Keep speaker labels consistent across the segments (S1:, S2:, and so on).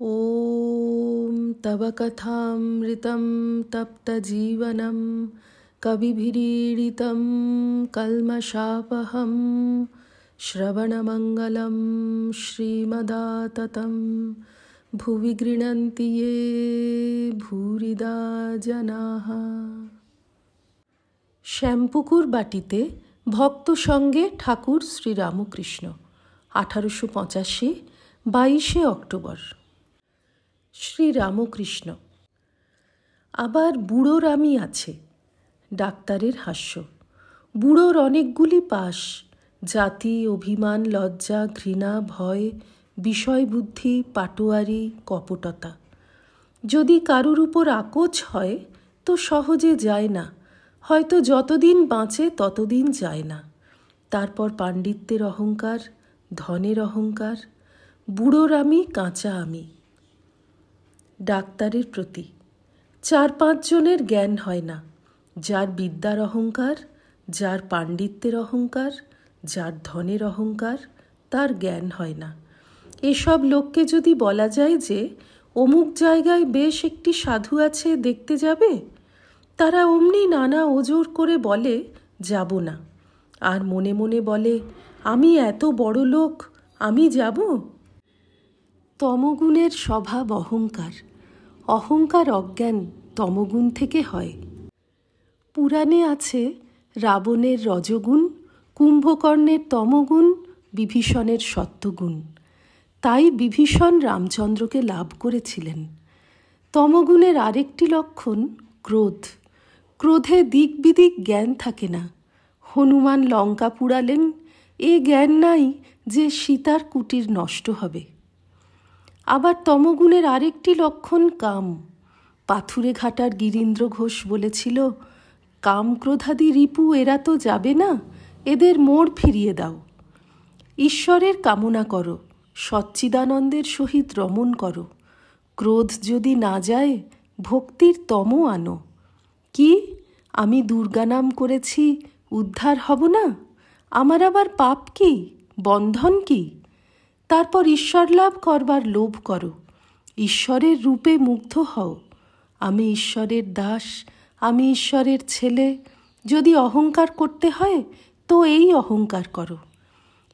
S1: ॐ तव कथामृतं तप्तजीवनं कविभिरीडितं कल्मषापहं श्रवणमङ्गलं श्रीमदाततं भुवि गृह्णन्ति ये भूरिदा जनाः। শ্যামপুকুর বাটিতে ভক্ত সঙ্গে ঠাকুর শ্রীরামকৃষ্ণ 1885 22 অক্টোবর। শ্রীরামকৃষ্ণ। আবার বুড়োর আমি আছে। ডাক্তারের হাস্য। বুড়োর অনেকগুলি পাশ, জাতি, অভিমান, লজ্জা, ঘৃণা, ভয়, বিষয়বুদ্ধি, পাটোয়ারি, কপটতা। যদি কারুর উপর আকোচ হয় তো সহজে যায় না, হয়তো যতদিন বাঁচে ততদিন যায় না। তারপর পাণ্ডিত্যের অহংকার, ধনের অহংকার। বুড়োর আমি, কাঁচা আমি। ডাক্তারের প্রতি 4-5 জনের জ্ঞান হয় না। যার বিদ্যার অহংকার, যার পাণ্ডিত্যের অহংকার, যার ধনের অহংকার, তার জ্ঞান হয় না। এসব লোককে যদি বলা যায় যে অমুক জায়গায় বেশ একটি সাধু আছে, দেখতে যাবে, তারা অমনি নানা ওজোর করে বলে যাব না। আর মনে মনে বলে, আমি এত বড় লোক, আমি যাব। তমগুণের স্বভাব অহংকার। অহংকার অজ্ঞান তমগুণ থেকে হয়। পুরাণে আছে রাবণের রজগুণ, কুম্ভকর্ণের তমগুণ, বিভীষণের সত্যগুণ। তাই বিভীষণ রামচন্দ্রকে লাভ করেছিলেন। তমগুণের আরেকটি লক্ষণ ক্রোধ। ক্রোধে দিক বিদিক জ্ঞান থাকে না। হনুমান লঙ্কা পুড়ালেন, এ জ্ঞান নাই যে সীতার কুটির নষ্ট হবে। আবার তমগুণের আরেকটি লক্ষণ কাম। পাথুরে ঘাটার গিরীন্দ্র ঘোষ বলেছিল, কাম ক্রোধাদি রিপু এরা তো যাবে না, এদের মোড় ফিরিয়ে দাও। ঈশ্বরের কামনা করো, সচ্চিদানন্দের সহিত রমণ করো। ক্রোধ যদি না যায়, ভক্তির তম আনো। কি, আমি দুর্গা নাম করেছি, উদ্ধার হব না? আমার আবার পাপ কি, বন্ধন কি? তারপর ঈশ্বর লাভ করবার লোভ করো। ঈশ্বরের রূপে মুগ্ধ হও। আমি ঈশ্বরের দাস, আমি ঈশ্বরের ছেলে। যদি অহংকার করতে হয় তো এই অহংকার করো।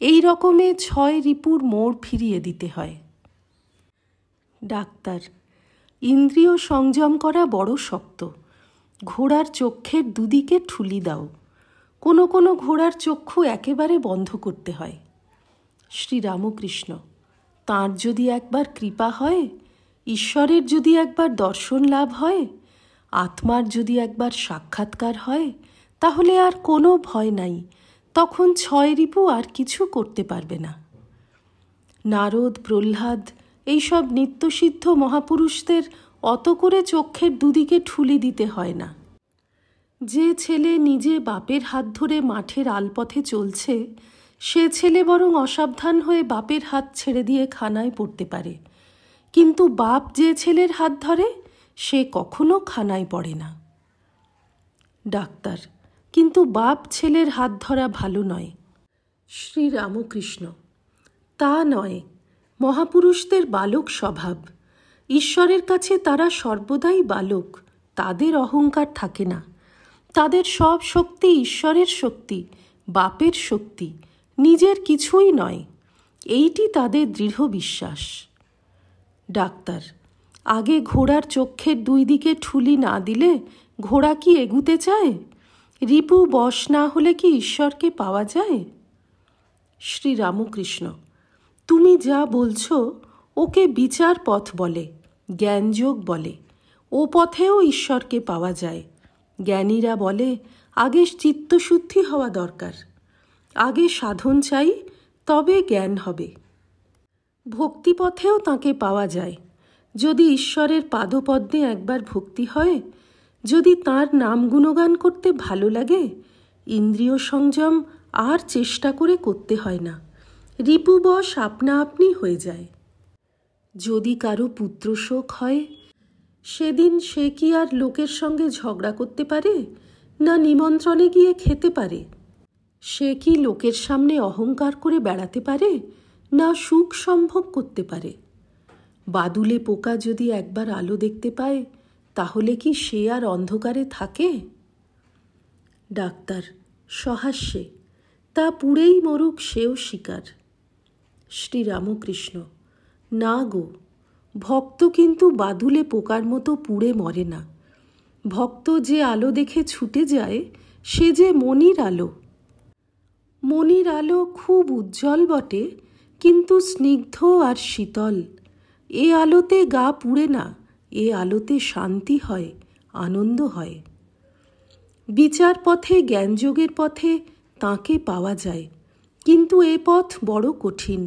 S1: এই রকমে 6 রিপুর মোড় ফিরিয়ে দিতে হয়। ডাক্তার। ইন্দ্রিয় সংযম করা বড় শক্ত। ঘোড়ার চক্ষের দুদিকে ঠুলি দাও। কোনো কোনো ঘোড়ার চক্ষু একেবারে বন্ধ করতে হয়। শ্রীরামকৃষ্ণ। তাঁর যদি একবার কৃপা হয়, ঈশ্বরের যদি একবার দর্শন লাভ হয়, আত্মার যদি একবার সাক্ষাৎকার হয়, তাহলে আর কোনো ভয় নাই। তখন 6 রিপু আর কিছু করতে পারবে না। নারদ, প্রহ্লাদ এইসব নিত্যসিদ্ধ মহাপুরুষদের অত করে চক্ষের দুদিকে ঠুলি দিতে হয় না। যে ছেলে নিজে বাপের হাত ধরে মাঠের আলপথে চলছে, সে ছেলে বরং অসাবধান হয়ে বাপের হাত ছেড়ে দিয়ে খানায় পড়তে পারে। কিন্তু বাপ যে ছেলের হাত ধরে, সে কখনো খানায় পড়ে না। ডাক্তার। কিন্তু বাপ ছেলের হাত ধরা ভালো নয়। শ্রীরামকৃষ্ণ। তা নয়, মহাপুরুষদের বালক স্বভাব। ঈশ্বরের কাছে তারা সর্বদাই বালক, তাদের অহংকার থাকে না। তাদের সব শক্তি ঈশ্বরের শক্তি, বাপের শক্তি, নিজের কিছুই নয়। এইটি তাদের দৃঢ় বিশ্বাস। ডাক্তার। আগে ঘোড়ার চক্ষের 2 দিকে ঠুলি না দিলে ঘোড়া কি এগুতে চায়? রিপু বশ না হলে কি ঈশ্বরকে পাওয়া যায়? শ্রীরামকৃষ্ণ। তুমি যা বলছো ওকে বিচার পথ বলে, জ্ঞানযোগ বলে। ও পথেও ঈশ্বরকে পাওয়া যায়। জ্ঞানীরা বলে আগে চিত্তশুদ্ধি হওয়া দরকার, আগে সাধন চাই, তবে জ্ঞান হবে। ভক্তিপথেও তাকে পাওয়া যায়। যদি ঈশ্বরের পাদপদ্মে একবার ভক্তি হয়, যদি তাঁর নাম গুণগান করতে ভালো লাগে, ইন্দ্রিয় সংযম আর চেষ্টা করে করতে হয় না। রিপুবশ আপনা আপনি হয়ে যায়। যদি কারো পুত্রশোক হয়, সেদিন সে কি আর লোকের সঙ্গে ঝগড়া করতে পারে, না নিমন্ত্রণে গিয়ে খেতে পারে? সে কি লোকের সামনে অহংকার করে বেড়াতে পারে, না সুখ সম্ভোগ করতে পারে? বাদুলে পোকা যদি একবার আলো দেখতে পায়, তাহলে কি সে আর অন্ধকারে থাকে? ডাক্তার সহাস্যে, তা পুড়েই মরুক, সেও শিকার। শ্রীরামকৃষ্ণ, না গো, ভক্ত কিন্তু বাদুলে পোকার মতো পুড়ে মরে না। ভক্ত যে আলো দেখে ছুটে যায়, সে যে মনির আলো। মনির আলো খুব উজ্জ্বল বটে, কিন্তু স্নিগ্ধ আর শীতল। এ আলোতে গা পুড়ে না, এ আলোতে শান্তি হয়, আনন্দ হয়। বিচার পথে, জ্ঞানযোগের পথে তাঁকে পাওয়া যায়, কিন্তু এ পথ বড় কঠিন।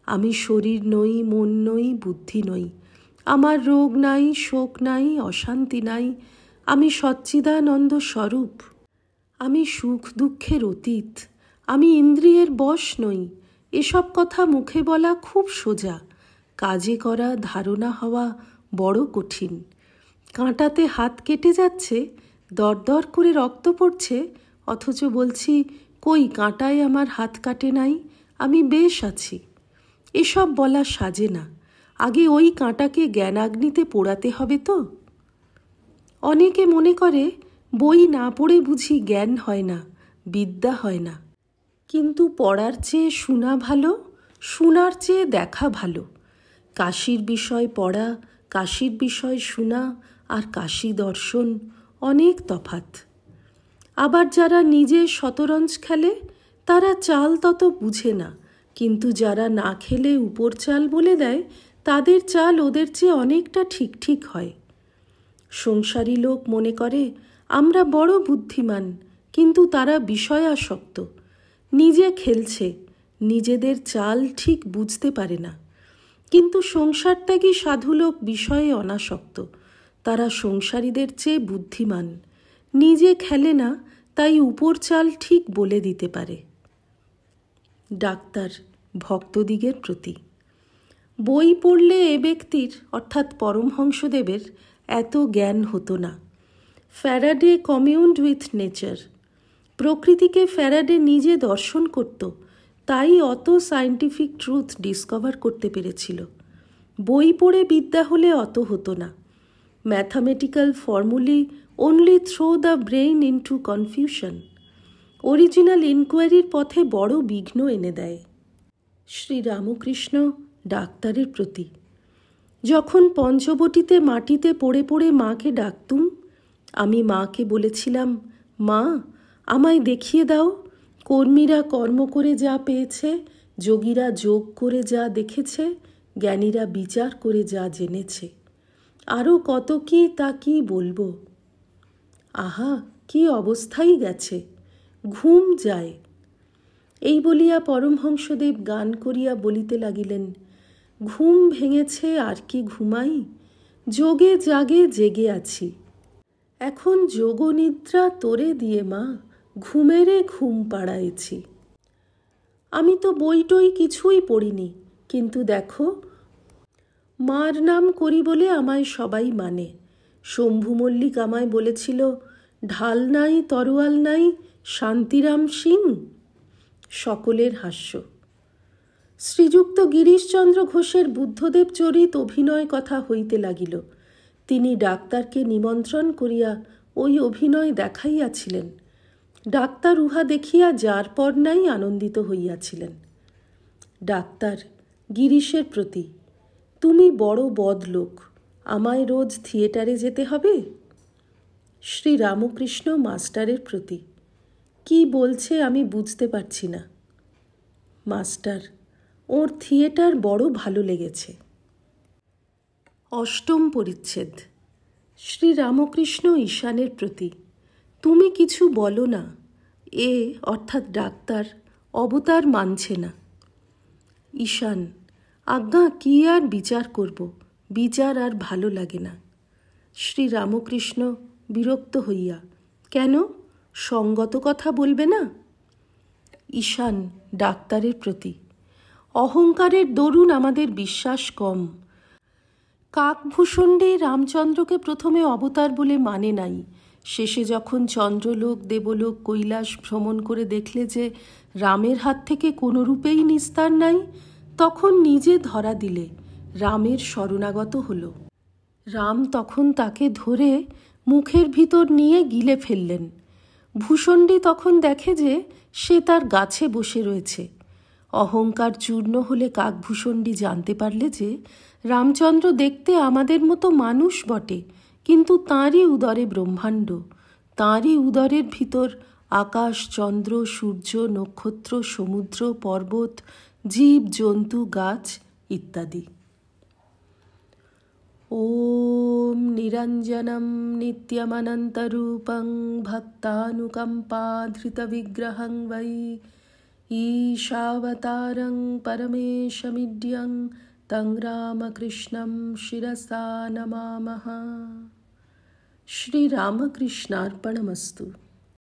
S1: আমি শরীর নই, মন নই, বুদ্ধি নই। আমার রোগ নাই, শোক নাই, অশান্তি নাই। আমি সচ্চিদানন্দ স্বরূপ। আমি সুখ দুঃখের অতীত। আমি ইন্দ্রিয়ের বশ নই। এসব কথা মুখে বলা খুব সোজা, কাজে করা, ধারণা হওয়া বড় কঠিন। কাঁটাতে হাত কেটে যাচ্ছে, দরদর করে রক্ত পড়ছে, অথচ বলছি, কই কাঁটায় আমার হাত কাটে নাই, আমি বেশ আছি। এসব বলা সাজে না। আগে ওই কাঁটাকে জ্ঞানাগ্নিতে পোড়াতে হবে তো। অনেকে মনে করে বই না পড়ে বুঝি জ্ঞান হয় না, বিদ্যা হয় না। কিন্তু পড়ার চেয়ে শোনা ভালো, শোনার চেয়ে দেখা ভালো। কাশীর বিষয় পড়া, কাশীর বিষয় শোনা আর কাশী দর্শন অনেক তফাৎ। আবার যারা নিজে শতরঞ্জ খেলে, তারা চাল তত বুঝে না, কিন্তু যারা না খেলে উপর চাল বলে দেয়, তাদের চাল ওদের চেয়ে অনেকটা ঠিক ঠিক হয়। সংসারী লোক মনে করে আমরা বড় বুদ্ধিমান, কিন্তু তারা বিষয়াসক্ত। নিজে খেলছে, নিজেদের চাল ঠিক বুঝতে পারে না। কিন্তু সংসারত্যাগী সাধুলোক বিষয়ে অনাসক্ত, তারা সংসারীদের চেয়ে বুদ্ধিমান। নিজে খেলে না, তাই উপর চাল ঠিক বলে দিতে পারে। ডাক্তার ভক্তদিগের প্রতি, বই পড়লে এ ব্যক্তির অর্থাৎ পরমহংসদেবের এত জ্ঞান হতো না। Faraday communed with nature. প্রকৃতিকে ফ্যারাডে নিজে দর্শন করত, তাই অত সায়েন্টিফিক ট্রুথ ডিসকভার করতে পেরেছিল। বই পড়ে বিদ্যা হলে অত হতো না। Mathematical formulae only throw the brain into confusion. Original ইনকোয়ারির পথে বড় বিঘ্ন এনে দেয়। শ্রীরামকৃষ্ণ ডাক্তারের প্রতি, যখন পঞ্চবটিতে মাটিতে পড়ে পড়ে মাকে ডাকতুম, আমি মাকে বলেছিলাম, মা আমায় দেখিয়ে দাও, কর্মীরা কর্ম করে যা পেয়েছে, যোগীরা যোগ করে যা দেখেছে, জ্ঞানীরা বিচার করে যা জেনেছে, আরও কত কি তা কি বলবো। আহা, কি অবস্থাই গেছে, ঘুম যায়। এই বলিয়া পরমহংসদেব গান করিয়া বলিতে লাগিলেন, ঘুম ভেঙেছে আর কি ঘুমাই, যোগে জাগে জেগে আছি। এখন যোগনিদ্রা তোরে দিয়ে মা, ঘুমেরে ঘুম পাড়াইছি। আমি তো বইটই কিছুই পড়িনি, কিন্তু দেখো, মার নাম করি বলে আমায় সবাই মানে। শম্ভু মল্লিক আমায় বলেছিল, ঢাল নাই তরোয়াল নাই, শান্তিরাম সিং। সকলের হাস্য। শ্রীযুক্ত গিরিশচন্দ্র ঘোষের বুদ্ধদেব চরিত অভিনয় কথা হইতে লাগিল। তিনি ডাক্তারকে নিমন্ত্রণ করিয়া ওই অভিনয় দেখাইয়াছিলেন। ডাক্তার উহা দেখিয়া যার পর নাই আনন্দিত হইয়াছিলেন। ডাক্তার গিরিশের প্রতি, তুমি বড় বদলোক, আমায় রোজ থিয়েটারে যেতে হবে। শ্রীরামকৃষ্ণ মাস্টারের প্রতি, কি বলছে আমি বুঝতে পারছি না। মাস্টার, ওর থিয়েটার বড় ভালো লেগেছে। অষ্টম পরিচ্ছেদ। শ্রীরামকৃষ্ণ ঈশানের প্রতি, তুমি কিছু বলো না, এ অর্থাৎ ডাক্তার অবতার মানছে না। ঈশান, আজ্ঞা, কি আর বিচার করব, বিচার আর ভালো লাগে না। শ্রীরামকৃষ্ণ বিরক্ত হইয়া, কেন, সঙ্গত কথা বলবে না? ঈশান ডাক্তারের প্রতি, অহংকারের দরুন আমাদের বিশ্বাস কম। কাকভূষণ্ডে রামচন্দ্রকে প্রথমে অবতার বলে মানে নাই, শেষে যখন চন্দ্রলোক দেবলোক কৈলাস ভ্রমণ করে দেখলে যে রামের হাত থেকে কোনো রূপেই নিস্তার নাই, তখন নিজে ধরা দিলে রামের শরণাগত হল। রাম তখন তাকে ধরে মুখের ভিতর নিয়ে গিলে ফেললেন। ভূষণ্ডী তখন দেখে যে সে তার গাছে বসে রয়েছে। অহংকার চূর্ণ হলে কাকভূষণ্ডী জানতে পারলে যে রামচন্দ্র দেখতে আমাদের মতো মানুষ বটে, কিন্তু তাঁরই উদরে ব্রহ্মাণ্ড, তাঁরই উদরের ভিতর আকাশ, চন্দ্র, সূর্য, নক্ষত্র, সমুদ্র, পর্বত, জীব, জন্তু, গাছ ইত্যাদি। ওম নিরঞ্জনম নিত্যমনন্তরূপং ভক্তানুকম্পাধৃতবিগ্রহং বৈ ঈশাবতারং পরমেশমিড্যং তং রামকৃষ্ণং শিরসা নমামঃ। শ্রীরামকৃষ্ণার্পণমস্তু।